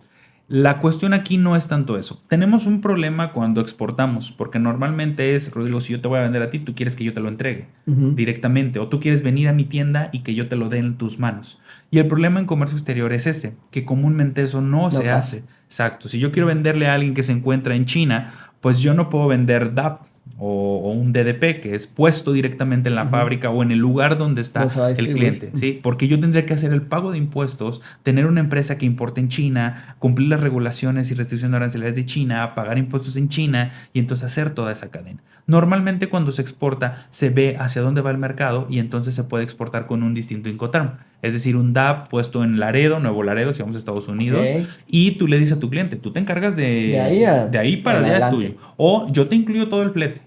La cuestión aquí no es tanto eso. Tenemos un problema cuando exportamos, porque normalmente es, Rodrigo, si yo te voy a vender a ti, tú quieres que yo te lo entregue Ujú. directamente, o tú quieres venir a mi tienda y que yo te lo dé en tus manos. Y el problema en comercio exterior es ese, que comúnmente eso no se pasa. hace. Exacto. Si yo quiero venderle a alguien que se encuentra en China, pues yo no puedo vender DAP o un DDP, que es puesto directamente en la Ujú. fábrica o en el lugar donde está Donde se va a el distribuir. cliente, ¿sí? Porque yo tendría que hacer el pago de impuestos, tener una empresa que importe en China, cumplir las regulaciones y restricciones arancelarias de China, pagar impuestos en China y entonces hacer toda esa cadena. Normalmente cuando se exporta se ve hacia dónde va el mercado y entonces se puede exportar con un distinto Incoterm, es decir, un DAP puesto en Laredo, Nuevo Laredo, si vamos a Estados Unidos, Ok. y tú le dices a tu cliente, tú te encargas De ahí de ahí para en allá es adelante. tuyo. O yo te incluyo todo el flete,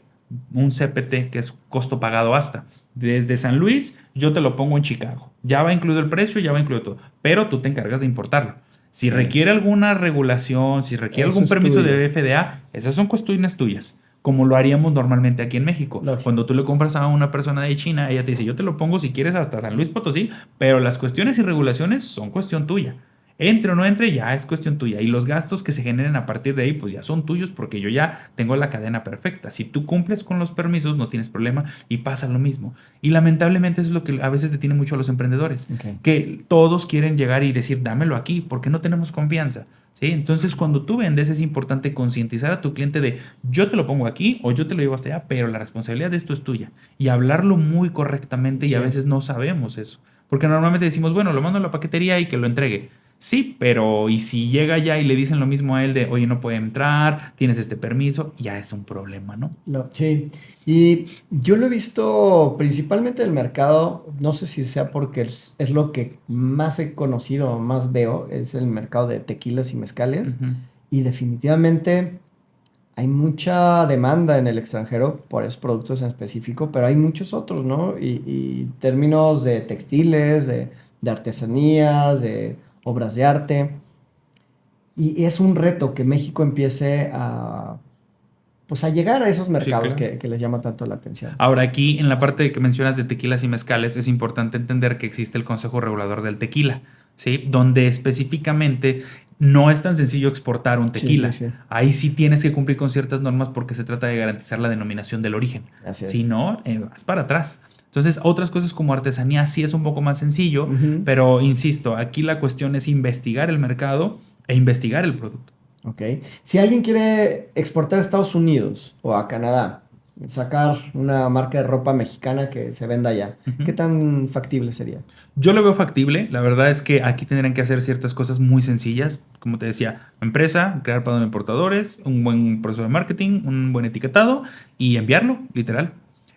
un CPT que es costo pagado hasta. Desde San Luis yo te lo pongo en Chicago. Ya va incluido el precio, ya va incluido todo, pero tú te encargas de importarlo. Si Ok. requiere alguna regulación, si requiere Eso algún es permiso tuyo. de FDA, esas son cuestiones tuyas, como lo haríamos normalmente aquí en México. Lógico. Cuando tú le compras a una persona de China, ella te dice, yo te lo pongo si quieres hasta San Luis Potosí, pero las cuestiones y regulaciones son cuestión tuya. Entre o no entre, ya es cuestión tuya. Y los gastos que se generen a partir de ahí, pues ya son tuyos porque yo ya tengo la cadena perfecta. Si tú cumples con los permisos, no tienes problema y pasa lo mismo. Y lamentablemente eso es lo que a veces detiene mucho a los emprendedores. Ok. Que todos quieren llegar y decir, dámelo aquí, porque no tenemos confianza. ¿Sí? Entonces, cuando tú vendes, es importante concientizar a tu cliente de yo te lo pongo aquí o yo te lo llevo hasta allá, pero la responsabilidad de esto es tuya. Y hablarlo muy correctamente, y a Sí. veces no sabemos eso. Porque normalmente decimos, bueno, lo mando a la paquetería y que lo entregue. Sí, pero ¿y si llega ya y le dicen lo mismo a él de, oye, no puede entrar, tienes este permiso? Ya es un problema, ¿no? Sí, y yo lo he visto principalmente en el mercado, no sé si sea porque es lo que más he conocido, más veo, es el mercado de tequilas y mezcales. Ujú. Y definitivamente hay mucha demanda en el extranjero por esos productos en específico, pero hay muchos otros, ¿no? Y términos de textiles, de artesanías, de obras de arte. Y es un reto que México empiece a, pues a llegar a esos Sí, mercados claro. que les llama tanto la atención. Ahora, aquí en la parte que mencionas de tequilas y mezcales, es importante entender que existe el Consejo Regulador del Tequila, ¿sí? Donde específicamente no es tan sencillo exportar un Sí, sí, tequila. sí. Ahí sí tienes que cumplir con ciertas normas porque se trata de garantizar la denominación del origen. Así Si es. no, vas para atrás. Entonces, otras cosas como artesanía sí es un poco más sencillo, Ujú. pero insisto, aquí la cuestión es investigar el mercado e investigar el producto. Ok. Si alguien quiere exportar a Estados Unidos o a Canadá, sacar una marca de ropa mexicana que se venda allá, ¿qué Ujú. tan factible sería? Yo lo veo factible. La verdad es que aquí tendrían que hacer ciertas cosas muy sencillas. Como te decía, empresa, crear padrón de importadores, un buen proceso de marketing, un buen etiquetado y enviarlo, literal.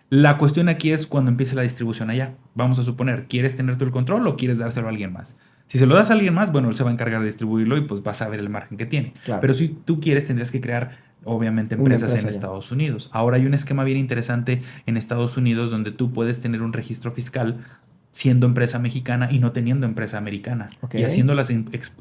La cuestión aquí es cuando empiece la distribución allá. Vamos a suponer, ¿quieres tener tú el control o quieres dárselo a alguien más? Si se lo das a alguien más, bueno, él se va a encargar de distribuirlo y pues vas a ver el margen que tiene. Claro, Pero si tú quieres, tendrías que crear, obviamente, una empresas en empresa allá. Estados Unidos. Ahora hay un esquema bien interesante en Estados Unidos donde tú puedes tener un registro fiscal siendo empresa mexicana y no teniendo empresa americana Ok, y haciendo las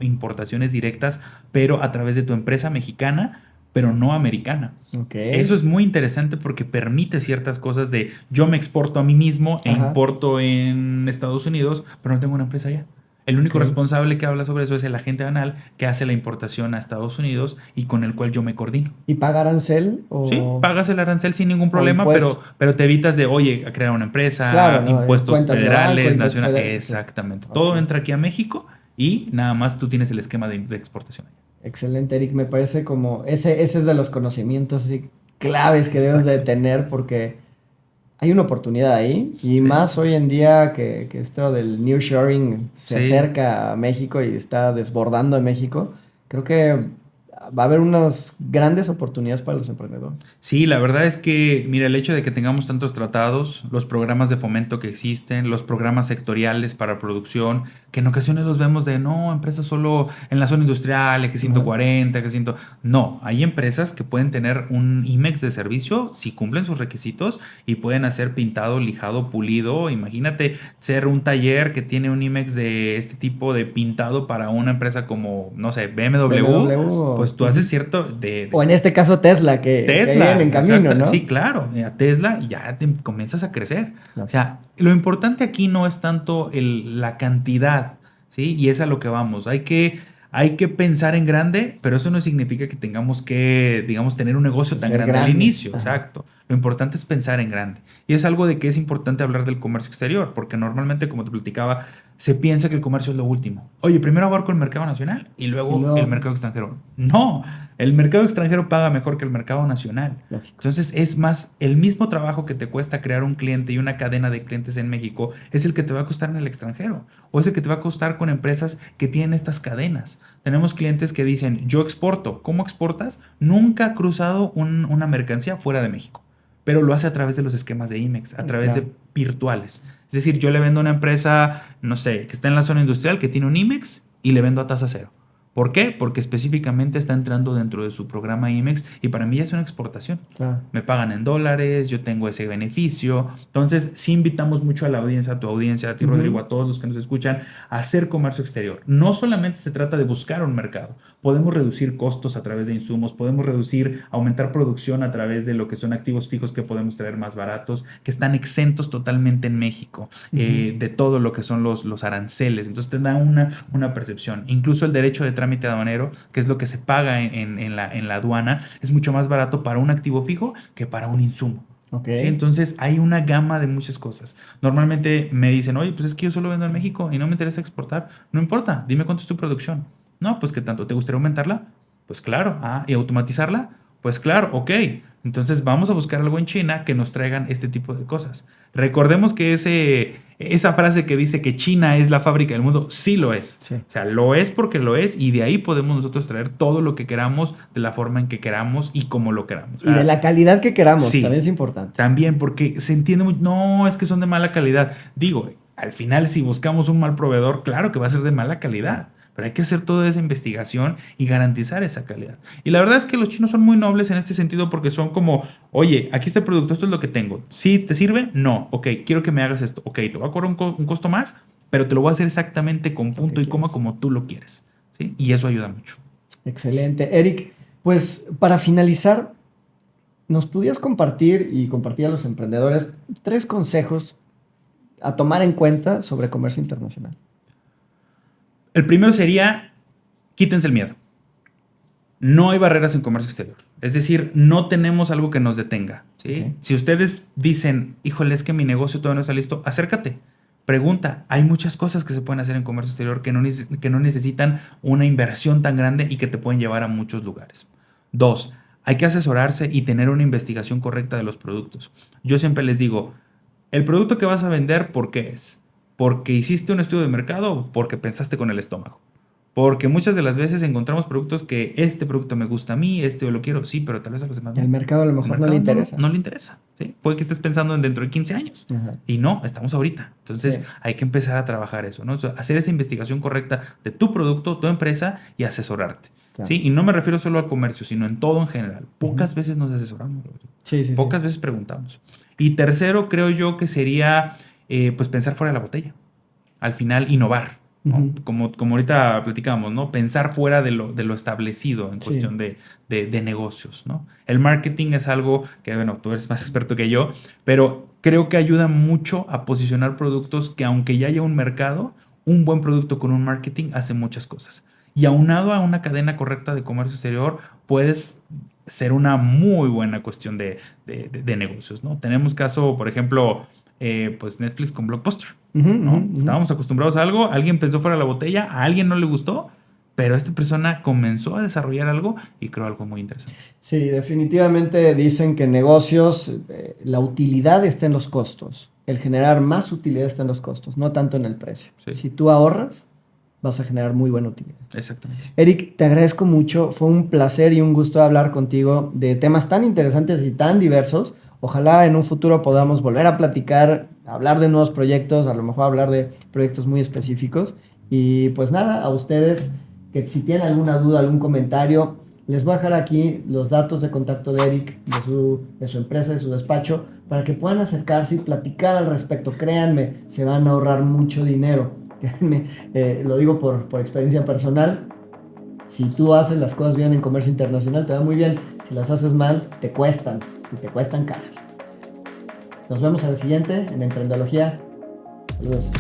importaciones directas, pero a través de tu empresa mexicana, pero no americana. ok. Eso es muy interesante porque permite ciertas cosas de yo me exporto a mí mismo e Ajá, importo en Estados Unidos, pero no tengo una empresa allá. El ok. único responsable que habla sobre eso es el agente banal que hace la importación a Estados Unidos y con el cual yo me coordino. ¿Y paga arancel Sí, pagas el arancel sin ningún o problema, impuesto? pero te evitas de, oye, a crear una Claro, empresa, ¿no? impuestos Cuentas de banco, federales, impuestos nacionales. federales. Sí, sí. Exactamente. Ok. Todo entra aquí a México y nada más tú tienes el esquema de exportación. Excelente, Eric. Me parece como ese es de los conocimientos así claves que debes de Exacto. tener porque hay una oportunidad ahí y Sí, más hoy en día que esto del nearshoring se sí. acerca a México y está desbordando en México. Creo que va a haber unas grandes oportunidades para los emprendedores. Sí, la verdad es que, mira, el hecho de que tengamos tantos tratados, los programas de fomento que existen, los programas sectoriales para producción, que en ocasiones los vemos de, no, empresas solo en la zona industrial, eje Ajá. 140, eje 100. No, hay empresas que pueden tener un IMEX de servicio si cumplen sus requisitos y pueden hacer pintado, lijado, pulido. Imagínate ser un taller que tiene un IMEX de este tipo de pintado para una empresa como, no sé, BMW, BMW pues tú haces ujú. cierto O en este caso Tesla, que viene Tesla, en camino, exacto. ¿no? Sí, claro, a Tesla y ya te comienzas a crecer. O No. sea, lo importante aquí no es tanto la cantidad, ¿sí? Y es a lo que vamos. Hay que pensar en grande, pero eso no significa que tengamos que, digamos, tener un negocio tan Ser grande al grandes. inicio, Ajá. exacto. Lo importante es pensar en grande. Y es algo de que es importante hablar del comercio exterior, porque normalmente, como te platicaba, se piensa que el comercio es lo último. Oye, primero abarco el mercado nacional y Y luego el luego, mercado extranjero. No, el mercado extranjero paga mejor que el mercado nacional. lógico. Entonces es más, el mismo trabajo que te cuesta crear un cliente y una cadena de clientes en México es el que te va a costar en el extranjero o es el que te va a costar con empresas que tienen estas cadenas. Tenemos clientes que dicen, yo exporto. ¿Cómo exportas? Nunca ha cruzado una mercancía fuera de México, pero lo hace a través de los esquemas de IMEX, a través Claro. de virtuales. Es decir, yo le vendo a una empresa, no sé, que está en la zona industrial, que tiene un IMEX y le vendo a tasa cero. ¿Por qué? Porque específicamente está entrando dentro de su programa IMEX y para mí ya es una exportación. Claro. Me pagan en dólares, yo tengo ese beneficio. Entonces, sí invitamos mucho a la audiencia, a tu audiencia, a ti, Rodrigo, Ujú. a todos los que nos escuchan, a hacer comercio exterior. No solamente se trata de buscar un mercado, podemos reducir costos a través de insumos, podemos reducir, aumentar producción a través de lo que son activos fijos que podemos traer más baratos, que están exentos totalmente en México, Ujú. de todo lo que son los aranceles. Entonces, te da una percepción. Incluso el derecho de trámite aduanero, que es lo que se paga en la aduana, es mucho más barato para un activo fijo que para un insumo. Ok. ¿Sí? Entonces hay una gama de muchas cosas. Normalmente me dicen, oye, pues es que yo solo vendo en México y no me interesa exportar. No importa, dime cuánto es tu producción. No, pues que tanto, ¿te gustaría aumentarla? Pues claro. Ah, ¿y automatizarla? Pues claro, ok. Entonces vamos a buscar algo en China que nos traigan este tipo de cosas. Recordemos que esa frase que dice que China es la fábrica del mundo, sí lo es. Sí. O sea, lo es porque lo es y de ahí podemos nosotros traer todo lo que queramos de la forma en que queramos y como lo queramos. Y de la calidad que queramos, también es Sí, importante. también porque se entiende mucho, no, es que son de mala calidad. Digo, al final si buscamos un mal proveedor, claro que va a ser de mala calidad, pero hay que hacer toda esa investigación y garantizar esa calidad. Y la verdad es que los chinos son muy nobles en este sentido porque son como, oye, aquí está el producto, esto es lo que tengo. ¿Sí te sirve? No. Ok, quiero que me hagas esto. Ok, te voy a cobrar un costo más, pero te lo voy a hacer exactamente con punto y coma como tú lo quieres. ¿Sí? Y eso ayuda mucho. Excelente. Eric, pues para finalizar, ¿nos pudieras compartir y compartir a los emprendedores 3 consejos a tomar en cuenta sobre comercio internacional? El primero sería, quítense el miedo. No hay barreras en comercio exterior. Es decir, no tenemos algo que nos detenga. ¿Sí? Okay. Si ustedes dicen, híjole, es que mi negocio todavía no está listo, acércate. Pregunta. Hay muchas cosas que se pueden hacer en comercio exterior que no necesitan una inversión tan grande y que te pueden llevar a muchos lugares. 2. Hay que asesorarse y tener una investigación correcta de los productos. Yo siempre les digo, el producto que vas a vender, ¿por qué es? ¿Porque hiciste un estudio de mercado o porque pensaste con el estómago? Porque muchas de las veces encontramos productos que este producto me gusta a mí, este yo lo quiero, sí, pero tal vez a los demás no. El mercado a lo mejor no le interesa. No le interesa. ¿Sí? Puede que estés pensando en dentro de 15 años. Ajá. Y no, estamos ahorita. Entonces hay que empezar a trabajar eso, ¿no? O sea, hacer esa investigación correcta de tu producto, tu empresa y asesorarte. Claro. ¿Sí? Y no me refiero solo al comercio, sino en todo en general. Pocas veces nos asesoramos. Pocas veces preguntamos. Y tercero, creo yo que sería pues pensar fuera de la botella. Al final, innovar. ¿no? Como ahorita platicábamos, ¿no? Pensar fuera de lo establecido en cuestión de negocios, ¿no? El marketing es algo que, bueno, tú eres más experto que yo, pero creo que ayuda mucho a posicionar productos que aunque ya haya un mercado, un buen producto con un marketing hace muchas cosas. Y aunado a una cadena correcta de comercio exterior, puedes ser una muy buena cuestión de negocios, ¿no? Tenemos caso, por ejemplo, pues Netflix con Blockbuster. ¿no? Estábamos acostumbrados a algo, alguien pensó fuera de la botella, a alguien no le gustó, pero esta persona comenzó a desarrollar algo y creó algo muy interesante. Sí, definitivamente dicen que en negocios la utilidad está en los costos. El generar más utilidad está en los costos, no tanto en el precio. Sí. Si tú ahorras, vas a generar muy buena utilidad. Exactamente. Eric, te agradezco mucho. Fue un placer y un gusto hablar contigo de temas tan interesantes y tan diversos. Ojalá en un futuro podamos volver a platicar, hablar de nuevos proyectos, a lo mejor hablar de proyectos muy específicos. Y pues nada, a ustedes, que si tienen alguna duda, algún comentario, les voy a dejar aquí los datos de contacto de Eric, de su empresa, de su despacho, para que puedan acercarse y platicar al respecto. Créanme, se van a ahorrar mucho dinero. Créanme, lo digo por experiencia personal. Si tú haces las cosas bien en comercio internacional, te va muy bien. Si las haces mal, te cuestan. Y te cuestan caras. Nos vemos al siguiente en Emprendología. Saludos.